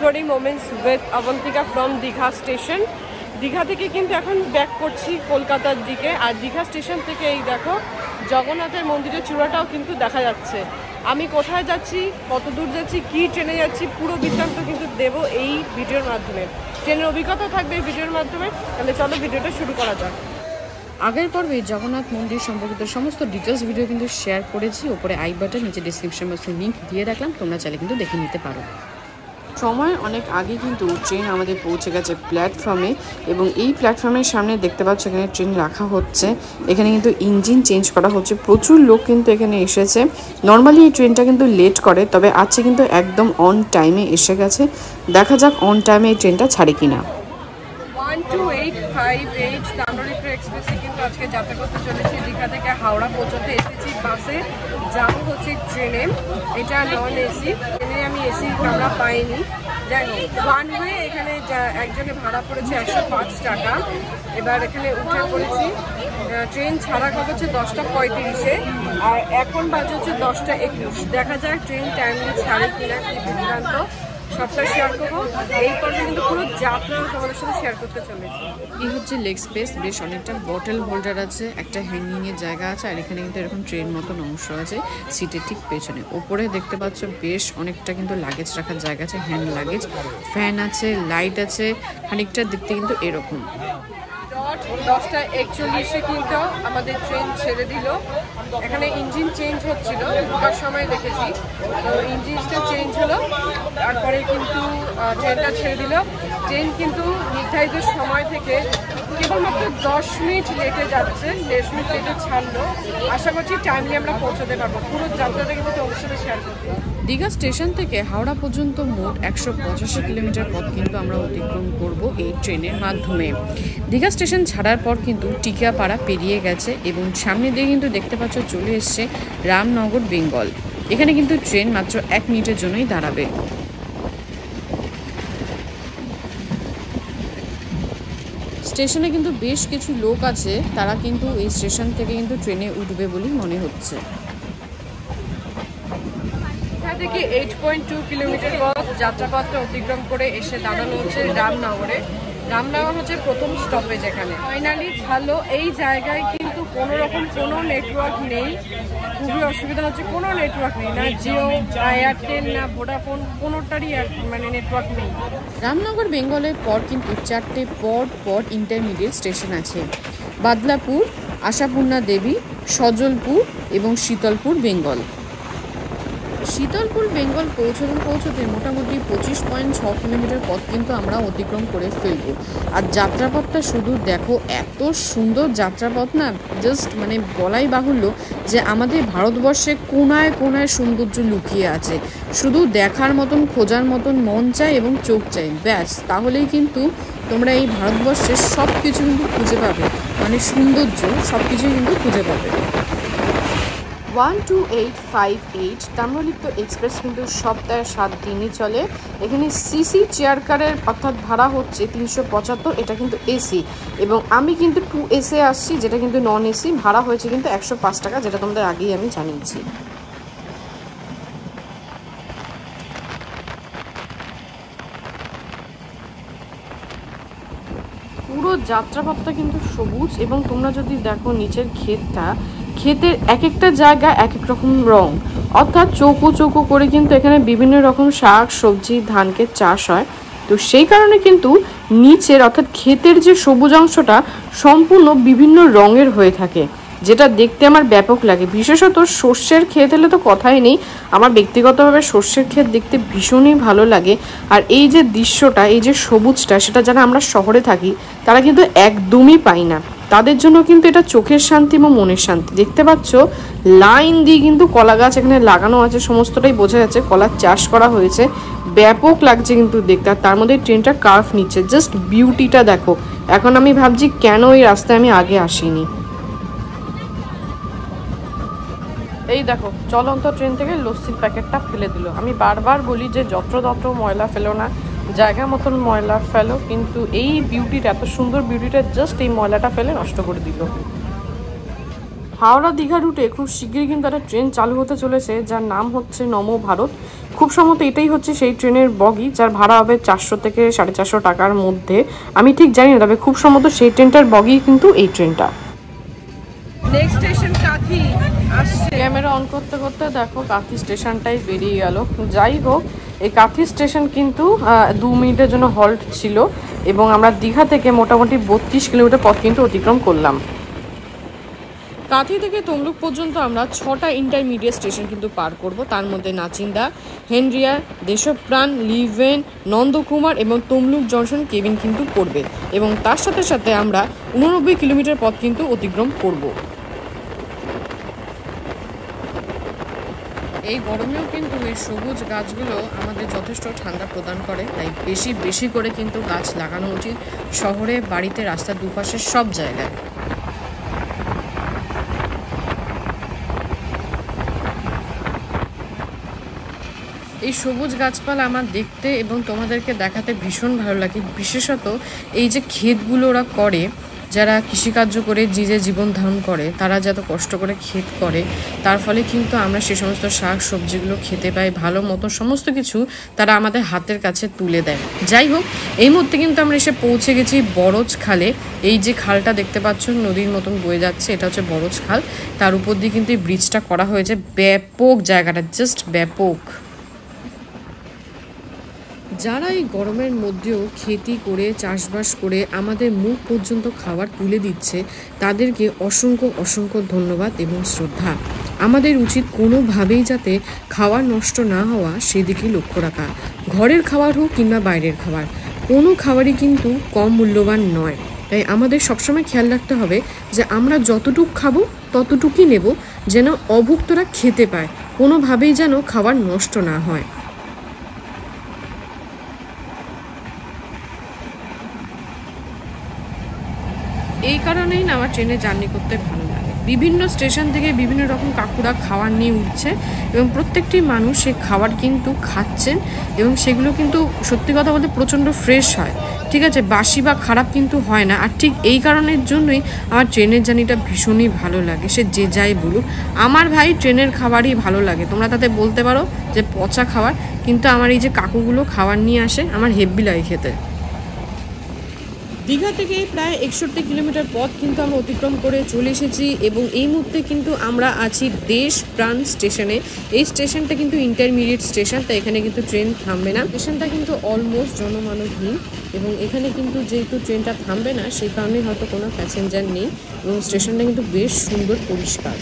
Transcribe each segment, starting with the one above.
Exploring moments with Abantika from Digha station. Digha থেকে কিন্তু এখন ব্যাক করছি কলকাতার দিকে। আর দীঘা স্টেশন থেকে এই দেখো জগন্নাথের মন্দিরের চূড়াটাও কিন্তু দেখা যাচ্ছে। আমি কোথায় যাচ্ছি, কত দূর যাচ্ছি, কী ট্রেনে যাচ্ছি, পুরো বৃত্তান্ত কিন্তু দেবো এই ভিডিওর মাধ্যমে। ট্রেনের অভিজ্ঞতা থাকবে এই ভিডিওর মাধ্যমে। তাহলে চলো ভিডিওটা শুরু করা যাক। আগের পর্বে জগন্নাথ মন্দির সম্পর্কিত সমস্ত ডিটেলস ভিডিও কিন্তু শেয়ার করেছি। ওপরে আই বাটন, নিচে ডিসক্রিপশন বক্সে লিঙ্ক দিয়ে রাখলাম, তোমরা চাইলে কিন্তু দেখে নিতে পারো। সময় অনেক আগে কিন্তু ট্রেন আমাদের পৌঁছে গেছে প্ল্যাটফর্মে, এবং এই প্ল্যাটফর্মের সামনে দেখতে পাচ্ছ এখানে ট্রেন রাখা হচ্ছে। এখানে কিন্তু ইঞ্জিন চেঞ্জ করা হচ্ছে। প্রচুর লোক কিন্তু এখানে এসেছে। নর্মালি এই ট্রেনটা কিন্তু লেট করে, তবে আজকে কিন্তু একদম অন টাইমে এসে গেছে। দেখা যাক অন টাইমে এই ট্রেনটা ছাড়ে কিনা। 12858 তাম্রলিপ্ত এক্সপ্রেসে কিন্তু আজকে যাত্রা করতে চলেছি। দীঘা থেকে হাওড়া পর্যন্ত এসেছি বাসে, যাবো হচ্ছে ট্রেনে। এটা নন এসি, ট্রেনে আমি এসি কামরা পাইনি। যাই হোক, ওয়ান ওয়ে এখানে একজনে ভাড়া পড়েছে 105 টাকা। এবার এখানে উঠে পড়েছি। ট্রেন ছাড়া কথা হচ্ছে 10:35-এ, আর এখন বাজে হচ্ছে 10:21। দেখা যাক ট্রেন টাইমলি ছাড়ে কিনা, কি বৃত্তান্ত সবটা শেয়ার করবো। এই পর্যন্ত কিন্তু পুরো যাত্রা তোমাদের সাথে শেয়ার করতে চলেছি। এই হচ্ছে লেগ স্পেস, বেশ অনেকটা বটল হোল্ডার আছে, একটা হ্যাঙ্গিং এর জায়গা আছে, আর এখানে কিন্তু এরকম ট্রেন মতন অংশ আছে সিটের ঠিক পেছনে। ওপরে দেখতে পাচ্ছ বেশ অনেকটা কিন্তু লাগেজ রাখার জায়গা আছে, হ্যান্ড লাগেজ, ফ্যান আছে, লাইট আছে। খানিকটা দেখতে কিন্তু এরকম। 10:41 কিন্তু আমাদের ট্রেন ছেড়ে দিল। এখানে ইঞ্জিন চেঞ্জ হচ্ছিল, ঢোকার সময় দেখেছি। তো ইঞ্জিনটা চেঞ্জ হলো, তারপরে কিন্তু ট্রেনটা ছেড়ে দিল। ট্রেন কিন্তু নির্ধারিত সময় থেকে কেবলমাত্র 10 মিনিট লেটে যাচ্ছে। 10 মিনিট লেটে ছাড়লো। আশা করছি টাইমলি আমরা পৌঁছতে পারবো। পুরো যাত্রাটা কিন্তু তোমার সাথে শেয়ার করবো। দীঘা স্টেশন থেকে হাওড়া পর্যন্ত মোট 185 কিলোমিটার পথ কিন্তু আমরা অতিক্রম করব এই ট্রেনের মাধ্যমে। দীঘা স্টেশন ছাড়ার পর কিন্তু টিকিয়াপাড়া পেরিয়ে গেছে, এবং সামনে দিয়ে কিন্তু দেখতে পাচ্ছ চলে এসছে রামনগর বেঙ্গল। এখানে কিন্তু ট্রেন মাত্র 1 মিনিটের জন্যই দাঁড়াবে। স্টেশনে কিন্তু বেশ কিছু লোক আছে, তারা কিন্তু এই স্টেশন থেকে কিন্তু ট্রেনে উঠবে বলেই মনে হচ্ছে। থেকে 8.2 কিলোমিটার পথ যাত্রাপথটা অতিক্রম করে এসে দাঁড়ানো হচ্ছে রামনগরে। রামনগর হচ্ছে প্রথম স্টপেজ। এখানে ফাইনালি ছাড়লো। এই জায়গায় কিন্তু কোনো রকম কোনো নেটওয়ার্ক নেই, খুবই অসুবিধা হচ্ছে। কোনো নেটওয়ার্ক নেই, না জিও, না এয়ারটেল, না ভোডাফোন, কোনোটারই মানে নেটওয়ার্ক নেই। রামনগর বেঙ্গলের পর কিন্তু 4টে পর ইন্টারমিডিয়েট স্টেশন আছে: বাদলাপুর, আশাপূর্ণা দেবী, সজলপুর এবং শীতলপুর বেঙ্গল। শীতলপুর বেঙ্গল পৌঁছতে মোটামুটি 25.6 কিলোমিটার পথ কিন্তু আমরা অতিক্রম করে ফেলব। আর যাত্রাপথটা শুধু দেখো, এত সুন্দর যাত্রাপথ না, জাস্ট মানে বলাই বাহুল্য যে আমাদের ভারতবর্ষে কোনায় কোনায় সৌন্দর্য লুকিয়ে আছে। শুধু দেখার মতন, খোঁজার মতন মন চাই এবং চোখ চাই, ব্যাস, তাহলেই কিন্তু তোমরা এই ভারতবর্ষের সব কিছু কিন্তু খুঁজে পাবে। মানে সৌন্দর্য সব কিছুই কিন্তু খুঁজে পাবে। 12858 তাম্রলিপ্ত এক্সপ্রেস কিন্তু সপ্তাহে 7 দিনই চলে। এখানে সিসি চেয়ার কারের অর্থাৎ ভাড়া হচ্ছে 375, এটা কিন্তু এসি, এবং আমি কিন্তু 2AC আসছি, যেটা কিন্তু নন এসি। ভাড়া হয়েছে কিন্তু 105 টাকা, যেটা তোমাদের আগেই আমি জানিয়েছি। পুরো যাত্রাপথটা কিন্তু সবুজ, এবং তোমরা যদি দেখো নিচের ক্ষেতের এক একটা জায়গা এক এক রকম রং, অর্থাৎ চৌকো চৌকো করে কিন্তু এখানে বিভিন্ন রকম শাক সবজি ধানকে চাষ হয়। তো সেই কারণে কিন্তু নিচের অর্থাৎ ক্ষেতের যে সবুজ অংশটা সম্পূর্ণ বিভিন্ন রঙের হয়ে থাকে, যেটা দেখতে আমার ব্যাপক লাগে। বিশেষত সর্ষের ক্ষেত হলে তো কথাই নেই। আমার ব্যক্তিগতভাবে সর্ষের ক্ষেত দেখতে ভীষণই ভালো লাগে। আর এই যে দৃশ্যটা, এই যে সবুজটা, সেটা যারা আমরা শহরে থাকি তারা কিন্তু একদমই পাই না। তাদের জন্য কিন্তু এটা চোখের শান্তি এবং মনের শান্তি। দেখতে পাচ্ছ লাইন দিয়ে কিন্তু কলা গাছ এখানে লাগানো আছে, সমস্তটাই বোঝা যাচ্ছে কলার চাষ করা হয়েছে। ব্যাপক লাগছে কিন্তু দেখতে। আর তার মধ্যে ট্রেনটা কার্ভ নিচ্ছে, জাস্ট বিউটিটা দেখো। এখন আমি ভাবছি কেন এই রাস্তায় আমি আগে আসিনি। এই দেখো চলন্ত ট্রেন থেকে লস্যির প্যাকেটটা ফেলে দিল। আমি বারবার বলি যে যত্রতত্র ময়লা ফেলো না, জায়গা মতন ময়লা ফেলো, কিন্তু এই বিউটিটা, এত সুন্দর বিউটিটা জাস্ট এই ময়লাটা ফেলে নষ্ট করে দিল। হাওড়া দীঘা রুটে খুব শীঘ্রই কিন্তু একটা ট্রেন চালু হতে চলেছে, যার নাম হচ্ছে নমো ভারত। খুব সম্ভবত এটাই হচ্ছে সেই ট্রেনের বগি যার ভাড়া হবে 400 থেকে 450 টাকার মধ্যে। আমি ঠিক জানি না, তবে খুব সম্ভবত সেই ট্রেনটার বগি কিন্তু এই ট্রেনটা। নেক্সট স্টেশন কাঁথি আসছে। ক্যামেরা অন করতে করতে দেখো কাঁথি স্টেশনটাই বেরিয়ে গেল। যাই হোক, এই কাঁথি স্টেশন কিন্তু 2 মিনিটের জন্য হল্ট ছিল এবং আমরা দীঘা থেকে মোটামুটি 32 কিলোমিটার পথ কিন্তু অতিক্রম করলাম। কাঁথি থেকে তমলুক পর্যন্ত আমরা 6টা ইন্টারমিডিয়েট স্টেশন কিন্তু পার করব। তার মধ্যে নাচিন্দা, হেনরিয়া, দেশপ্রাণ, লিভেন, নন্দকুমার এবং তমলুক জংশন কেবিন কিন্তু পড়বে এবং তার সাথে সাথে আমরা 89 কিলোমিটার পথ কিন্তু অতিক্রম করব। এই গরমেও কিন্তু এই সবুজ গাছগুলো আমাদের যথেষ্ট ঠান্ডা প্রদান করে, তাই বেশি বেশি করে কিন্তু গাছ লাগানো উচিত শহরে, বাড়িতে, রাস্তার দুপাশে সব জায়গায়। এই সবুজ গাছপালা আমার দেখতে এবং তোমাদেরকে দেখাতে ভীষণ ভালো লাগে। বিশেষত এই যে ক্ষেতগুলো ওরা করে, যারা কৃষিকার্য করে যে জীবন ধারণ করে, তারা যত কষ্ট করে ক্ষেত করে, তার ফলে কিন্তু আমরা সে সমস্ত শাক সবজিগুলো খেতে পাই ভালো মতো, সমস্ত কিছু তারা আমাদের হাতের কাছে তুলে দেয়। যাই হোক, এই মুহূর্তে কিন্তু আমরা এসে পৌঁছে গেছি বরজ খালে। এই যে খালটা দেখতে পাচ্ছ নদীর মতন বয়ে যাচ্ছে, এটা হচ্ছে বরজ খাল। তার উপর দিয়ে কিন্তু এই ব্রিজটা করা হয়েছে। ব্যাপক জায়গাটা, জাস্ট ব্যাপক। যারা এই গরমের মধ্যেও খেতি করে চাষবাস করে আমাদের মুখ পর্যন্ত খাবার তুলে দিচ্ছে, তাদেরকে অসংখ্য অসংখ্য ধন্যবাদ এবং শ্রদ্ধা। আমাদের উচিত কোনোভাবেই যাতে খাবার নষ্ট না হওয়া সেদিকে লক্ষ্য রাখা। ঘরের খাবার হোক কিংবা বাইরের খাবার, কোনো খাবারই কিন্তু কম মূল্যবান নয়। তাই আমাদের সবসময় খেয়াল রাখতে হবে যে আমরা যতটুক খাবো ততটুকুই নেব, যেন অভুক্তরা খেতে পায়, কোনোভাবেই যেন খাবার নষ্ট না হয়। এই কারণেই না আমার ট্রেনে জার্নি করতে ভালো লাগে। বিভিন্ন স্টেশন থেকে বিভিন্ন রকম কাকুরা খাবার নিয়ে উঠছে এবং প্রত্যেকটি মানুষ সেই খাবার কিন্তু খাচ্ছেন এবং সেগুলো কিন্তু সত্যি কথা বলতে প্রচণ্ড ফ্রেশ হয়, ঠিক আছে, বাসি বা খারাপ কিন্তু হয় না। আর ঠিক এই কারণের জন্যই আমার ট্রেনের জার্নিটা ভীষণই ভালো লাগে। সে যে যাই বলুক, আমার ভাই ট্রেনের খাবারই ভালো লাগে। তোমরা তাতে বলতে পারো যে পচা খাবার, কিন্তু আমার এই যে কাকুগুলো খাবার নিয়ে আসে আমার হেব্বি লাগে খেতে। দীঘা থেকে প্রায় 61 কিলোমিটার পথ কিন্তু আমরা অতিক্রম করে চলে এসেছি এবং এই মুহূর্তে কিন্তু আমরা আছি দেশপ্রাণ স্টেশনে। এই স্টেশনটা কিন্তু ইন্টারমিডিয়েট স্টেশন, তাই এখানে কিন্তু ট্রেন থামবে না। স্টেশনটা কিন্তু অলমোস্ট জনমানবহীন এবং এখানে কিন্তু যেহেতু ট্রেনটা থামবে না সেই কারণে হয়তো কোনো প্যাসেঞ্জার নেই এবং স্টেশনটা কিন্তু বেশ সুন্দর পরিষ্কার।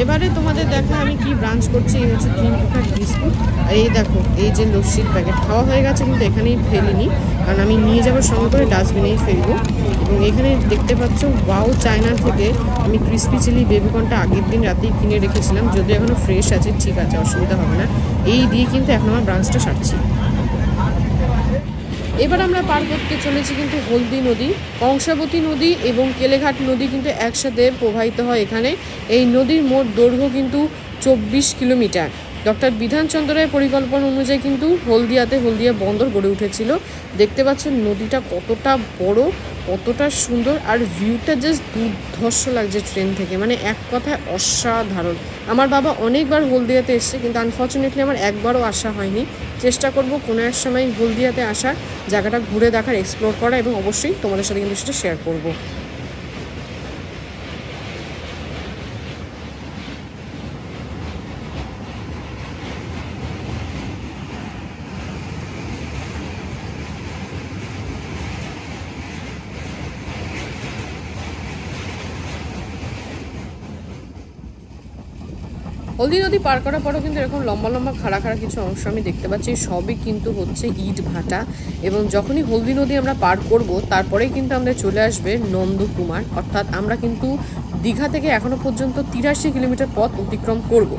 এবারে তোমাদের দেখা আমি কি ব্রাঞ্চ করছি। এই হচ্ছে 3 প্রকার বিস্কুট, আর এই দেখো এই যে লস্যির প্যাকেট খাওয়া হয়ে গেছে, কিন্তু এখানেই ফেলিনি কারণ আমি নিয়ে যাওয়ার সঙ্গে করে ডাস্টবিনেই ফেলবো। এবং এখানে দেখতে পাচ্ছ ওয়াও চায়না থেকে আমি ক্রিসপি চিলি বেবিকর্নটা আগের দিন রাতেই কিনে রেখেছিলাম, যদিও এখনও ফ্রেশ আছে, ঠিক আছে, অসুবিধা হবে না। এই দিয়ে কিন্তু এখন আমার ব্রাঞ্চটা সারছি। এবার আমরা পার করতে চলেছি কিন্তু হলদি নদী, কংসাবতী নদী এবং কেলেঘাট নদী কিন্তু একসাথে প্রবাহিত হয় এখানে। এই নদীর মোট দৈর্ঘ্য কিন্তু 24 কিলোমিটার। ডক্টর বিধানচন্দ্র রায়ের পরিকল্পনা অনুযায়ী কিন্তু হলদিয়া বন্দর গড়ে উঠেছিল। দেখতে পাচ্ছেন নদীটা কতটা বড়, কতটা সুন্দর, আর ভিউটা জাস্ট দুর্ধর্ষ লাগছে ট্রেন থেকে, মানে এক কথায় অসাধারণ। আমার বাবা অনেকবার হলদিয়াতে এসছে, কিন্তু আনফর্চুনেটলি আমার একবারও আসা হয়নি। চেষ্টা করব কোনো এক সময় হলদিয়াতে আসার, জায়গাটা ঘুরে দেখার, এক্সপ্লোর করা এবং অবশ্যই তোমাদের সাথে কিন্তু সেটা শেয়ার করব। হলদি নদী পার করার পরেও কিন্তু এরকম লম্বা লম্বা খাড়া খাড়া কিছু অংশ আমি দেখতে পাচ্ছি, সবই কিন্তু হচ্ছে ইট ভাটা। এবং যখনই হলদি নদী আমরা পার করব তারপরেই কিন্তু আমরা চলে আসবে নন্দকুমার, অর্থাৎ আমরা কিন্তু দীঘা থেকে এখনো পর্যন্ত 83 কিলোমিটার পথ অতিক্রম করব।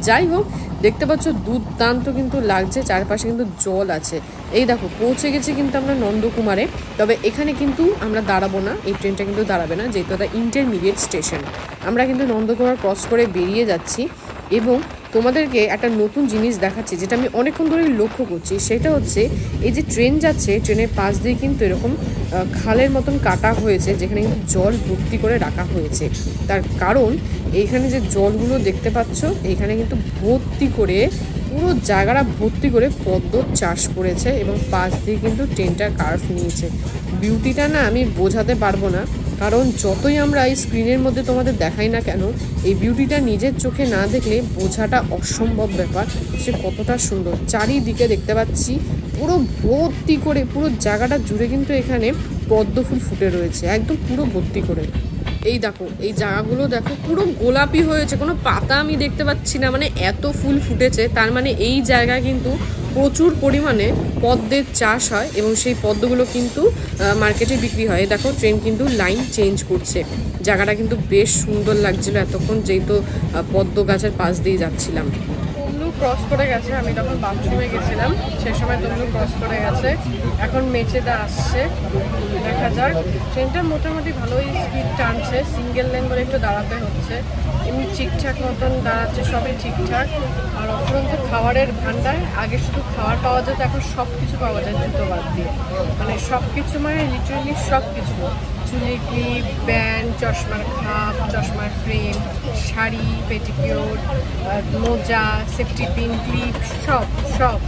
যাই হোক, দেখতে পাচ্ছ দুর্দান্ত কিন্তু লাগছে, চারপাশে কিন্তু জল আছে। এই দেখো পৌঁছে গেছি কিন্তু আমরা নন্দকুমারে। তবে এখানে কিন্তু আমরা দাঁড়াবো না, এই ট্রেনটা কিন্তু দাঁড়াবে না, যেহেতু এটা ইন্টারমিডিয়েট স্টেশন। আমরা কিন্তু নন্দকুমার ক্রস করে বেরিয়ে যাচ্ছি এবং তোমাদেরকে একটা নতুন জিনিস দেখাচ্ছি যেটা আমি অনেকক্ষণ ধরেই লক্ষ্য করছি। সেটা হচ্ছে এই যে ট্রেন যাচ্ছে, ট্রেনের পাশ দিয়ে কিন্তু এরকম খালের মতন কাটা হয়েছে, যেখানে কিন্তু জল ভর্তি করে রাখা হয়েছে। তার কারণ এইখানে যে জলগুলো দেখতে পাচ্ছ, এইখানে কিন্তু ভর্তি করে পুরো জায়গাটা ভর্তি করে পদ্ম চাষ করেছে এবং পাশ দিয়ে কিন্তু ট্রেনটার কার্ভ নিয়েছে। বিউটিটা না আমি বোঝাতে পারবো না, কারণ যতই আমরা এই স্ক্রিনের মধ্যে তোমাদের দেখাই না কেন, এই বিউটিটা নিজের চোখে না দেখলে বোঝাটা অসম্ভব ব্যাপার সে কতটা সুন্দর। চারিদিকে দেখতে পাচ্ছি পুরো ভর্তি করে, পুরো জায়গাটা জুড়ে কিন্তু এখানে পদ্ম ফুল ফুটে রয়েছে, একদম পুরো ভর্তি করে। এই দেখো, এই জায়গাগুলো দেখো পুরো গোলাপি হয়েছে, কোনো পাতা আমি দেখতে পাচ্ছি না, মানে এত ফুল ফুটেছে। তার মানে এই জায়গায় কিন্তু প্রচুর পরিমাণে পদ্মের চাষ হয় এবং সেই পদ্মগুলো কিন্তু মার্কেটে বিক্রি হয়। দেখো ট্রেন কিন্তু লাইন চেঞ্জ করছে, জায়গাটা কিন্তু বেশ সুন্দর লাগছিল এতক্ষণ যেহেতু পদ্ম গাছের পাশ দিয়ে যাচ্ছিলাম। তমলুক ক্রস করে গেছে, আমি তখন বাথরুমে গেছিলাম সেই সময় তমলুক ক্রস করে গেছে। এখন মেচেদা আসছে, দেখা যাক। ট্রেনটা মোটামুটি ভালোই স্পিড টানছে, সিঙ্গেল লাইন বলে একটু দাঁড়াতে হচ্ছে, এমনি ঠিকঠাক মতন দাঁড়াচ্ছে, সবই ঠিকঠাক। আর অফুরন্ত খাবারের ভান্ডার, আগে শুধু খাবার পাওয়া যেত, এখন সব কিছু পাওয়া যায় জুতো বাদ দিয়ে, মানে সব কিছু, মানে লিটারেলি সব কিছু। চুলে ক্লিপ, ব্যান্ড, চশমার খাপ, চশমার ফ্রেম, শাড়ি, পেটিকিউর, মোজা, সেফটি পিন, ক্লিপ, সব সব।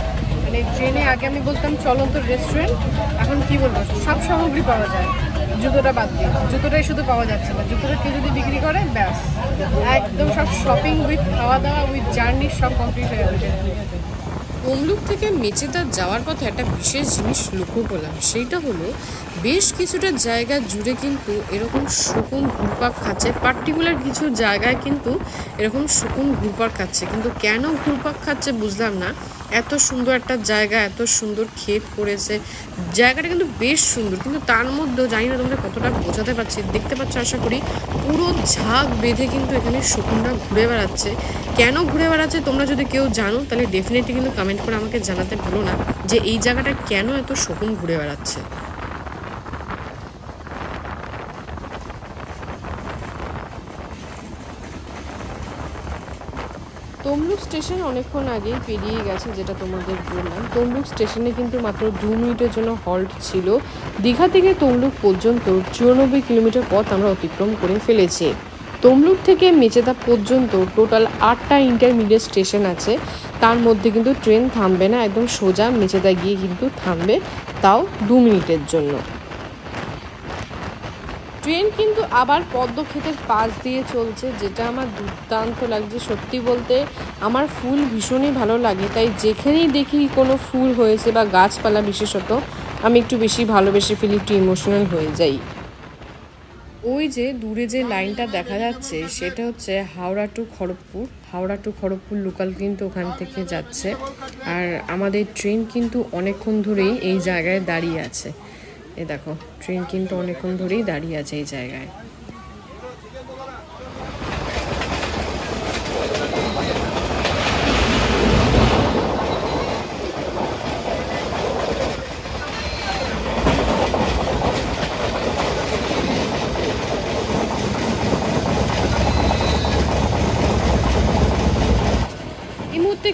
মানে ট্রেনে আগে আমি বলতাম চলন্ত রেস্টুরেন্ট, এখন কি বলবো, সব সামগ্রী পাওয়া যায় জুতোটা বাদ দিয়ে। জুতোটাই শুধু পাওয়া যাচ্ছে না, জুতোটা কেউ যদি বিক্রি করে ব্যাস একদম সব শপিং উইথ খাওয়া দাওয়া উইথ জার্নি সব কমপ্লিট হয়ে যাবে। তমলুক থেকে মেচেদা যাওয়ার পথে একটা বিশেষ জিনিস লক্ষ্য করলাম, সেইটা হলো বেশ কিছুটা জায়গা জুড়ে কিন্তু এরকম শকুন ঘুরপাক খাচ্ছে। পার্টিকুলার কিছু জায়গায় কিন্তু এরকম শকুন ঘুরপাক খাচ্ছে, কিন্তু কেন ঘুরপাক খাচ্ছে বুঝলাম না। এত সুন্দর একটা জায়গা, এত সুন্দর ক্ষেত করেছে, জায়গাটা কিন্তু বেশ সুন্দর, কিন্তু তার মধ্যেও জানি না তোমরা কতটা বোঝাতে পারছি, দেখতে পাচ্ছ আশা করি, পুরো ঝাঁক বেঁধে কিন্তু এখানে শকুনরা ঘুরে বেড়াচ্ছে। কেন ঘুরে বেড়াচ্ছে তোমরা যদি কেউ জানো তাহলে ডেফিনেটলি কিন্তু কমেন্ট করে আমাকে জানাতে ভুলো না যে এই জায়গাটা কেন এত শকুন ঘুরে বেড়াচ্ছে। তমলুক স্টেশন অনেকক্ষণ আগেই পেরিয়ে গেছে, যেটা তোমাদের বললাম। তমলুক স্টেশনে কিন্তু মাত্র 2 মিনিটের জন্য হল্ট ছিল। দীঘা থেকে তমলুক পর্যন্ত 94 কিলোমিটার পথ আমরা অতিক্রম করে ফেলেছি। তমলুক থেকে মেচেদা পর্যন্ত টোটাল 8টা ইন্টারমিডিয়েট স্টেশন আছে, তার মধ্যে কিন্তু ট্রেন থামবে না, একদম সোজা মেচেদা গিয়ে কিন্তু থামবে, তাও 2 মিনিটের জন্য। ট্রেন কিন্তু আবার পদ্মক্ষেতের পাশ দিয়ে চলছে, যেটা আমার দুর্দান্ত লাগছে। সত্যি বলতে আমার ফুল ভীষণই ভালো লাগে, তাই যেখানেই দেখি কোনো ফুল হয়েছে বা গাছপালা বিশেষত, আমি একটু বেশি ভালোবেসে ফেলি, একটু ইমোশনাল হয়ে যাই। ওই যে দূরে যে লাইনটা দেখা যাচ্ছে সেটা হচ্ছে Howrah to Kharagpur. Howrah to Kharagpur local কিন্তু ওখান থেকে যাচ্ছে, আর আমাদের ট্রেন কিন্তু অনেকক্ষণ ধরেই এই জায়গায় দাঁড়িয়ে আছে। এ দেখো ট্রেন কিন্তু অনেকক্ষণ ধরেই দাঁড়িয়ে আছে এই জায়গায়।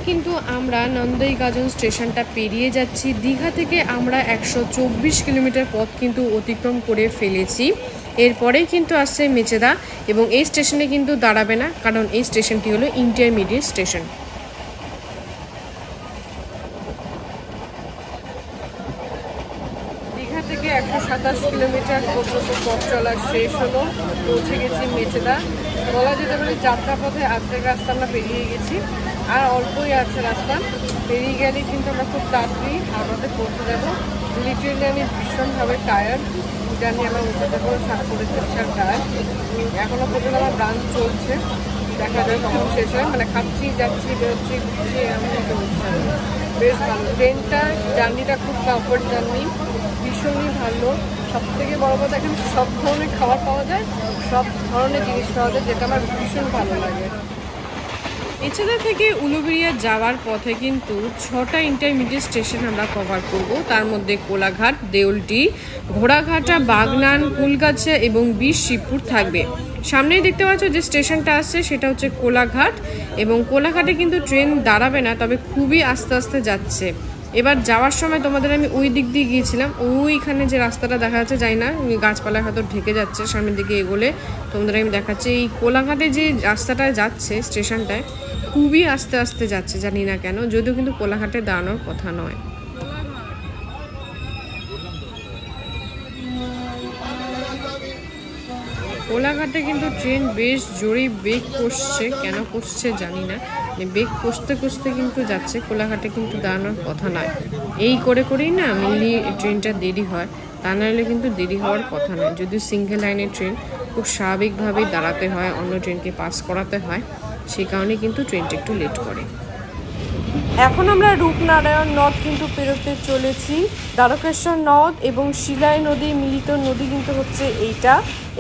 কিন্তু আমরা নন্দীগাজন স্টেশনটা পেরিয়ে যাচ্ছি। দীঘা থেকে আমরা 124 কিলোমিটার পথ কিন্তু অতিক্রম করে ফেলেছি। এরপরেই কিন্তু আসছে মেচেদা, এবং এই স্টেশনে কিন্তু দাঁড়াবে না, কারণ এই স্টেশনটি হলো ইন্টারমিডিয়েট স্টেশন। দীঘা থেকে 127 কিলোমিটার পর্যন্ত পথ চলা শেষ হলো, পৌঁছে গেছি মেচেদা। বলা যেতে পারে যাত্রাপথে অর্ধেক রাস্তা আমরা পেরিয়ে গেছি, আর অল্পই আছে রাস্তা। পেরিয়ে গেলে কিন্তু আমরা খুব তাড়াতাড়ি হাওড়াতে পৌঁছে যাবো। লিটারেলি আমি ভীষণভাবে টায়ার্ড, জানি আমার উঠে যাবো ছাপ করেছে বিশাল টায়ার্ড। এখনও পর্যন্ত আমার গান চলছে, দেখা যায় কখন শেষ হয়, মানে খাচ্ছি যাচ্ছি বেরোচ্ছি ঘুরছি এমনই চলছে। বেশ ভালো ট্রেনটা, জার্নিটা খুব কমফোর্ট জার্নি, ভীষণই ভালো। সব থেকে বড় কথা এখানে সব ধরনের খাবার পাওয়া যায়, সব ধরনের জিনিস পাওয়া যায়, যেটা আমার ভীষণ ভালো লাগে। এছাড়া থেকে উলুবেড়িয়া যাওয়ার পথে কিন্তু 6টা ইন্টারমিডিয়েট স্টেশন আমরা কভার করব। তার মধ্যে কোলাঘাট, দেউলটি, ঘোড়াঘাটা, বাগনান, ফুলগাছা এবং 20 শিবপুর থাকবে। সামনেই দেখতে পাচ্ছ যে স্টেশনটা আসছে সেটা হচ্ছে কোলাঘাট, এবং কোলাঘাটে কিন্তু ট্রেন দাঁড়াবে না, তবে খুবই আস্তে আস্তে যাচ্ছে। এবার যাওয়ার সময় তোমাদের আমি ওই দিক দিয়ে গিয়েছিলাম, ওইখানে যে রাস্তাটা দেখা যাচ্ছে যাই না, গাছপালার হয়তো ঢেকে যাচ্ছে, সামনের দিকে এগোলে তোমাদের আমি দেখাচ্ছি। এই কোলাঘাটে যে রাস্তাটায় যাচ্ছে স্টেশনটায় খুবই আস্তে আস্তে যাচ্ছে, জানি না কেন, যদিও কিন্তু কোলাঘাটে দাঁড়ানোর কথা নয়। কোলাঘাটে কিন্তু ট্রেন বেশ জোরেই বেগ কষছে, কেন কষছে জানি না, বেগ কষতে কষতে কিন্তু যাচ্ছে। কোলাঘাটে কিন্তু দাঁড়ানোর কথা নয়, এই করে করেই না মেনলি ট্রেনটা দেরি হয়, তা নাহলে কিন্তু দেরি হওয়ার কথা নয়। যদিও সিঙ্গেল লাইনের ট্রেন খুব স্বাভাবিকভাবেই দাঁড়াতে হয়, অন্য ট্রেনকে পাস করাতে হয়, সেই কারণে কিন্তু ট্রেনটা একটু লেট করে। এখন আমরা রূপনারায়ণ নদ কিন্তু পেরোতে চলেছি। দ্বারকেশ্বর নদ এবং শিলাই নদীর মিলিত নদী কিন্তু হচ্ছে এইটা।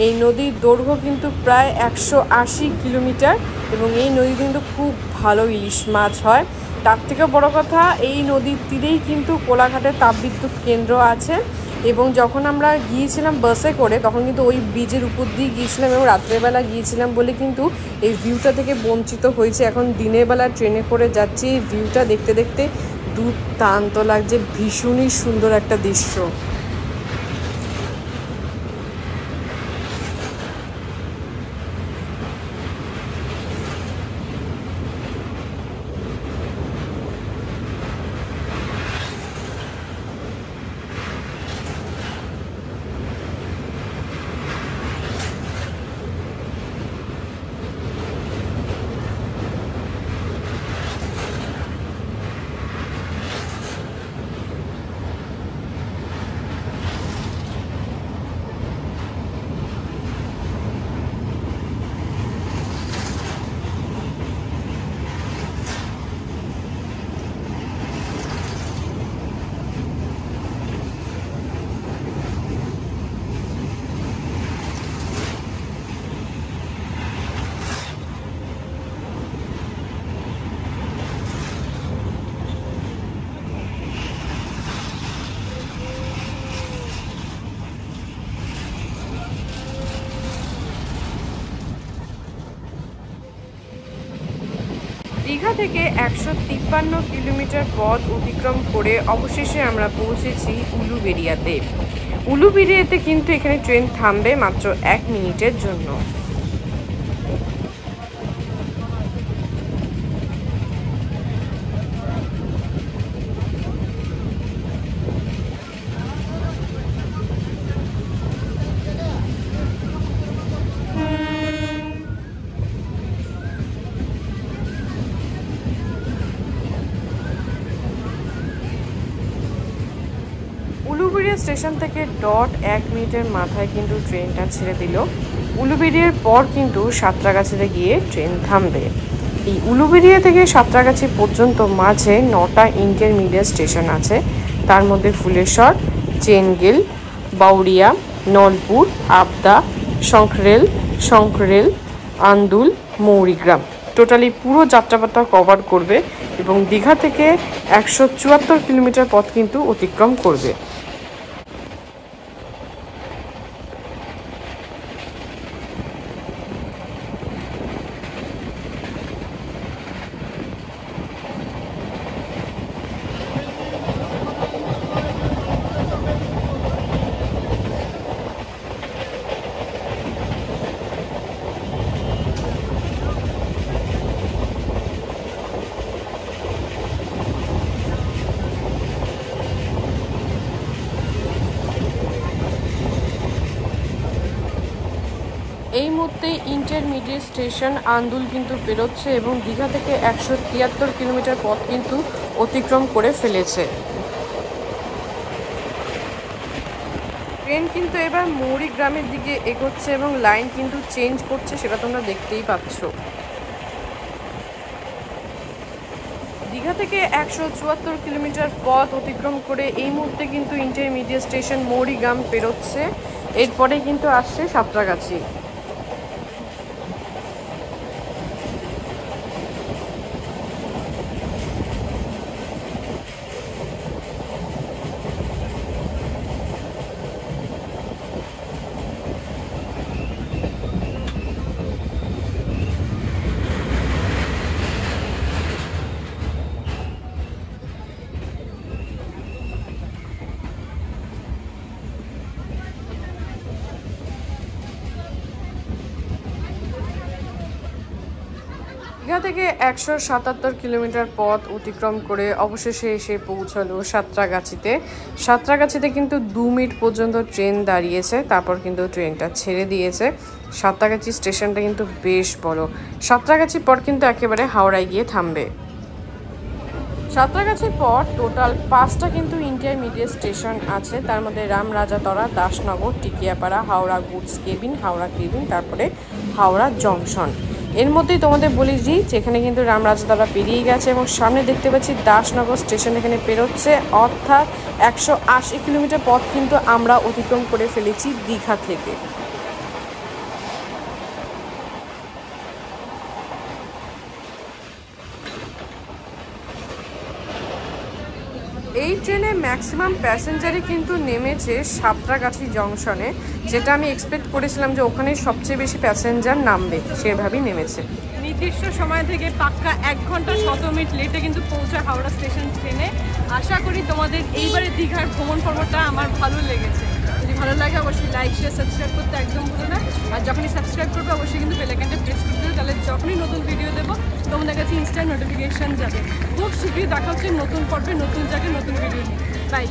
এই নদীর দৈর্ঘ্য কিন্তু প্রায় 180 কিলোমিটার, এবং এই নদী কিন্তু খুব ভালো ইলিশ মাছ হয়। তার থেকে বড় কথা, এই নদীর তীরেই কিন্তু কোলাঘাটের তাপবিদ্যুৎ কেন্দ্র আছে। এবং যখন আমরা গিয়েছিলাম বাসে করে, তখন কিন্তু ওই ব্রিজের উপর দিয়ে গিয়েছিলাম এবং রাত্রেবেলা গিয়েছিলাম বলে কিন্তু এই ভিউটা থেকে বঞ্চিত হয়েছে। এখন দিনের বেলা ট্রেনে করে যাচ্ছি, এই ভিউটা দেখতে দেখতে দুর্দান্ত লাগছে, ভীষণই সুন্দর একটা দৃশ্য। দীঘা থেকে 153 কিলোমিটার পথ অতিক্রম করে অবশেষে আমরা পৌঁছেছি উলুবেড়িয়াতে। উলুবেড়িয়াতে কিন্তু এখানে ট্রেন থামবে মাত্র 1 মিনিটের জন্য। উলুবেড়িয়া স্টেশন থেকে 1 মিনিটের মাথায় কিন্তু ট্রেনটা ছেড়ে দিল। উলুবেড়িয়ার পর কিন্তু সাঁতরাগাছিতে গিয়ে ট্রেন থামবে। এই উলুবেড়িয়া থেকে সাঁতরাগাছি পর্যন্ত মাঝে 9টা ইন্টারমিডিয়েট স্টেশন আছে, তার মধ্যে ফুলেশ্বর, চেনগিল, বাউরিয়া, নলপুর, আবদা, শঙ্করেল, আন্দুল, মৌরিগ্রাম। টোটালি পুরো যাত্রাপথটা কভার করবে এবং দীঘা থেকে 174 কিলোমিটার পথ কিন্তু অতিক্রম করবে। এই মুহূর্তে ইন্টারমিডিয়েট স্টেশন আন্দুল কিন্তু বেরোচ্ছে এবং দীঘা থেকে 173 কিলোমিটার পথ কিন্তু অতিক্রম করে ফেলেছে। ট্রেন কিন্তু এবার মৌরিগ্রামের দিকে এগোচ্ছে এবং লাইন কিন্তু চেঞ্জ করছে, সেটা তোমরা দেখতেই পাচ্ছ। দীঘা থেকে 174 কিলোমিটার পথ অতিক্রম করে এই মুহূর্তে কিন্তু ইন্টারমিডিয়েট স্টেশন মৌরিগ্রাম পেরোচ্ছে। এরপরে কিন্তু আসছে সাঁতরাগাছি। দীঘা থেকে 177 কিলোমিটার পথ অতিক্রম করে অবশেষে এসে পৌঁছালো সাঁতরাগাছিতে। সাঁতরাগাছিতে কিন্তু 2 মিনিট পর্যন্ত ট্রেন দাঁড়িয়েছে, তারপর কিন্তু ট্রেনটা ছেড়ে দিয়েছে। সাঁতরাগাছি স্টেশনটা কিন্তু বেশ বড়। সাঁতরাগাছির পর কিন্তু একেবারে হাওড়ায় গিয়ে থামবে। সাঁতরাগাছির পর টোটাল 5টা কিন্তু ইন্টারমিডিয়েট স্টেশন আছে, তার মধ্যে Ramrajatala, Dasnagar, Tikiapara, Howrah goods cabin, Howrah cabin, তারপরে হাওড়া জংশন। এর মধ্যেই তোমাদের বলি যেখানে কিন্তু রামরাজাতলা পেরিয়ে গেছে এবং সামনে দেখতে পাচ্ছি দাসনগর স্টেশন এখানে পেরোচ্ছে, অর্থাৎ 180 কিলোমিটার পথ কিন্তু আমরা অতিক্রম করে ফেলেছি দীঘা থেকে। এই ট্রেনে ম্যাক্সিমাম প্যাসেঞ্জারই কিন্তু নেমেছে সাঁতরাগাছি জংশনে, যেটা আমি এক্সপেক্ট করেছিলাম যে ওখানে সবচেয়ে বেশি প্যাসেঞ্জার নামবে, সেভাবেই নেমেছে। নির্দিষ্ট সময় থেকে পাক্কা 1 ঘন্টা 17 মিনিট লেটে কিন্তু পৌঁছায় হাওড়া স্টেশন ট্রেনে। আশা করি তোমাদের এইবারে দীঘার ভ্রমণ পর্বটা আমার ভালো লেগেছে। যদি ভালো লাগে অবশ্যই লাইক শেয়ার সাবস্ক্রাইব করতে একদম ভুলো না। আর যখনই সাবস্ক্রাইব করবে অবশ্যই কিন্তু বেল আইকনটা প্রেস করে দেবে, তাহলে যখনই নতুন ভিডিও দেবো তোমাদের কাছে ইনস্ট্যান্ট নোটিফিকেশান যাবে। খুব শীঘ্রই দেখা হচ্ছে নতুন পর্বে, নতুন জায়গায়, নতুন ভিডিও নিয়ে। বাই।